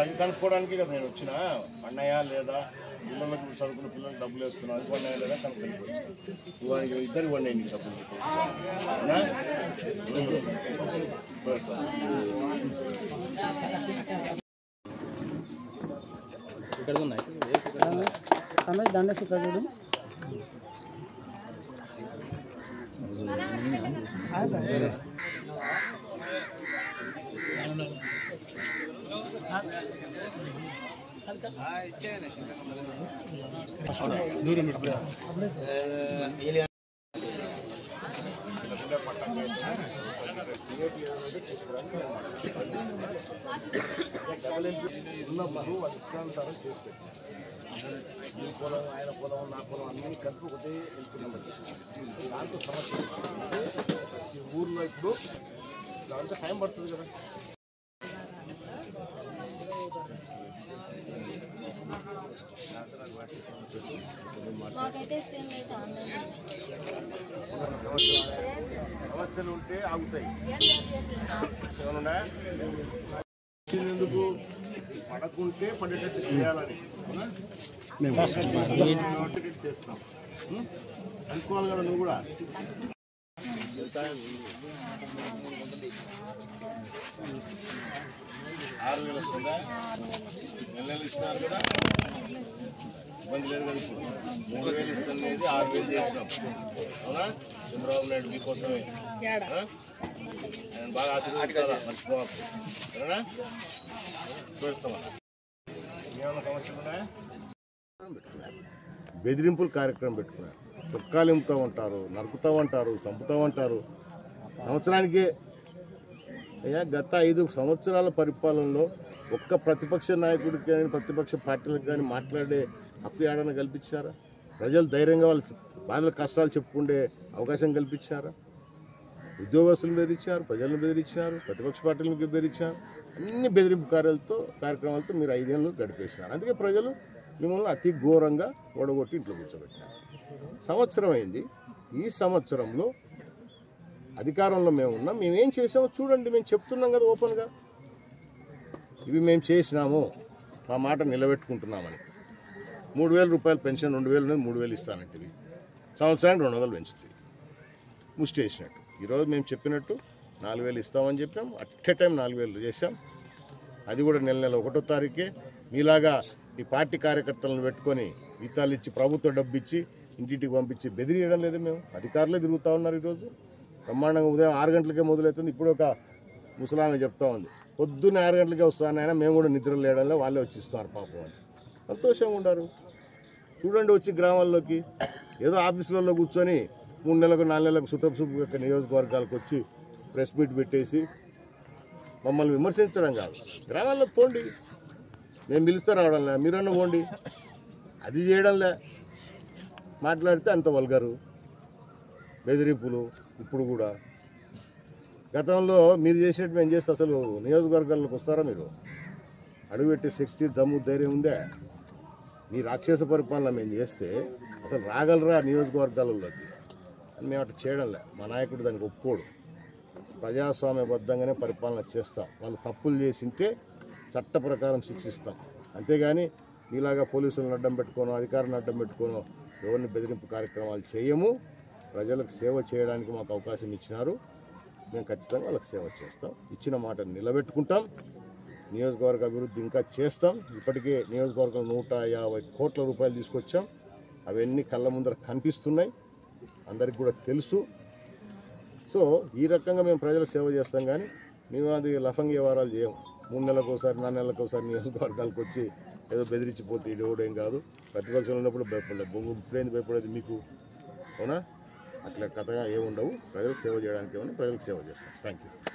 అది కనుక్కోవడానికి కదా నేను వచ్చిన అన్నయ్య లేదా పిల్లలకు చదువుకున్న పిల్లలకు డబ్బులు వేస్తున్నాను అది అన్నయ్య లేదా కనుక్కోవచ్చు ఇద్దరికి వన్నాయి నీకు డబ్బులు ఇక్కడ ఉన్నాయి రమేష్ దండేసి ఇక్కడ చూడు దూరం ఉన్నప్పుడు వాళ్ళ ఇష్టానుసారం చేసి పెట్టారు ఈ పొలం ఆయన పొలం నా పొలం అన్నీ కలిపి ఒకటే వెళ్తున్నాం దాంతో సమస్య ఈ ఊర్లో ఇప్పుడు దాంతో టైం పడుతుంది కదా సమస్యలు ఉంటే ఆగుతాయి ఎందుకు పడకుంటే పడేటట్టు చేయాలని చేస్తాం అనుకోవాలి కదా నువ్వు కూడా 6,000 వస్తుందా నెలలు ఇస్తున్నారు కదా ఇబ్బంది లేదు కదా ఇప్పుడు 3,000 ఇస్తుంది 6,000 చేసినాం అవునా చంద్రబాబు నాయుడు మీకోసమే నేను బాగా ఆశీర్వదించాలా మర్చిపోవాలి సరేనా చూస్తామా ఏమైనా సమస్యలు ఉన్నాయా పెట్టుకున్నారు బెదిరింపులు కార్యక్రమం పెట్టుకున్నారు తొక్కాలు నింపుతూ ఉంటారు నరుకుతామంటారు చంపుతామంటారు సంవత్సరానికి అయ్యా గత 5 సంవత్సరాల పరిపాలనలో ఒక్క ప్రతిపక్ష నాయకుడికి కానీ ప్రతిపక్ష పార్టీలకు కానీ మాట్లాడే హక్కు ఏడన్నా కల్పించారా ప్రజలు ధైర్యంగా వాళ్ళు బాధల కష్టాలు చెప్పుకుంటే అవకాశం కల్పించారా ఉద్యోగస్తులను బెదిరించారు ప్రజలను బెదిరించారు ప్రతిపక్ష పార్టీలను బెదిరించారు అన్ని బెదిరింపు కార్యక్రమాలతో మీరు 5 ఏళ్ళు గడిపేసినారు అందుకే ప్రజలు మిమ్మల్ని అతి ఘోరంగా ఓడగొట్టి ఇంట్లో కూర్చోబెట్టినారు సంవత్సరం అయింది ఈ సంవత్సరంలో అధికారంలో మేము ఉన్నాం మేమేం చేసామో చూడండి మేము చెప్తున్నాం కదా ఓపెన్గా ఇవి మేము చేసినాము మా మాట నిలబెట్టుకుంటున్నామని 3,000 రూపాయల పెన్షన్ 2,000 నుండి 3,000 ఇస్తానంటే సంవత్సరానికి 200 పెంచుతుంది ముష్టి వేసినట్టు ఈరోజు మేము చెప్పినట్టు 4,000 ఇస్తామని చెప్పాం అట్ టైం 4,000 చేసాం అది కూడా నెల 1వ తారీఖే మీలాగా ఈ పార్టీ కార్యకర్తలను పెట్టుకొని జీతాలు ఇచ్చి ప్రభుత్వ డబ్బు ఇచ్చి ఇంటింటికి పంపించి బెదిరియడం లేదు మేము అధికారులే తిరుగుతూ ఉన్నారు ఈరోజు బ్రహ్మాండంగా ఉదయం 6 గంటలకే మొదలవుతుంది ఇప్పుడు ఒక ముసలామె చెప్తా ఉంది పొద్దున్న 6 గంటలకే వస్తానైనా మేము కూడా నిద్ర లేడంలో వాళ్ళే వచ్చి ఇస్తున్నారు పాపం అని సంతోషంగా ఉండరు చూడండి వచ్చి గ్రామాల్లోకి ఏదో ఆఫీసులలో కూర్చొని 3 నెలలకు 4 నెలలకు సుటపు నియోజకవర్గాలకు వచ్చి ప్రెస్ మీట్ పెట్టేసి మమ్మల్ని విమర్శించడం కాదు గ్రామాల్లో పోండి నేను పిలుస్తే రావడంలే మీరన్నా పోండి అది చేయడంలే మాట్లాడితే అంత వల్గరు బెదిరింపులు ఇప్పుడు కూడా గతంలో మీరు చేసినట్టు మేము చేస్తే అసలు నియోజకవర్గాల్లోకి వస్తారా మీరు అడుగుపెట్టే శక్తి దమ్ము ధైర్యం ఉందే మీ రాక్షస పరిపాలన మేము చేస్తే అసలు రాగలరా నియోజకవర్గాలలోకి అని మేము అట్లా చేయడంలే మా నాయకుడు దానికి ఒప్పుకోడు ప్రజాస్వామ్యబద్ధంగానే పరిపాలన చేస్తాం వాళ్ళు తప్పులు చేసింటే చట్ట ప్రకారం శిక్షిస్తాం అంతేగాని ఇలాగా పోలీసులను అడ్డం పెట్టుకోనో అధికారులను అడ్డం పెట్టుకోనో ఎవరిని బెదిరింపు కార్యక్రమాలు చేయము ప్రజలకు సేవ చేయడానికి మాకు అవకాశం ఇచ్చినారు మేము ఖచ్చితంగా వాళ్ళకి సేవ చేస్తాం ఇచ్చిన మాటను నిలబెట్టుకుంటాం నియోజకవర్గ అభివృద్ధి ఇంకా చేస్తాం ఇప్పటికే నియోజకవర్గం 150 కోట్ల రూపాయలు తీసుకొచ్చాం అవన్నీ కళ్ళ ముందర కనిపిస్తున్నాయి అందరికి కూడా తెలుసు సో ఈ రకంగా మేము ప్రజలకు సేవ చేస్తాం కానీ మేము అది లఫంగి వ్యవహారాలు చేయము 3 నెలలకు ఒకసారి 4 నెలలకు ఒకసారి నియోజకవర్గాలకు వచ్చి ఏదో బెదిరించిపోతే ఇవ్వడం కాదు ప్రతిపక్షంలో ఉన్నప్పుడు భయపడలేదు బొంగు ఇప్పుడేంది భయపడేది మీకు అవునా అట్లా కథగా ఏముండవు ప్రజలకు సేవ చేయడానికి ఏమన్నా ప్రజలకు సేవ చేస్తాం థ్యాంక్ యూ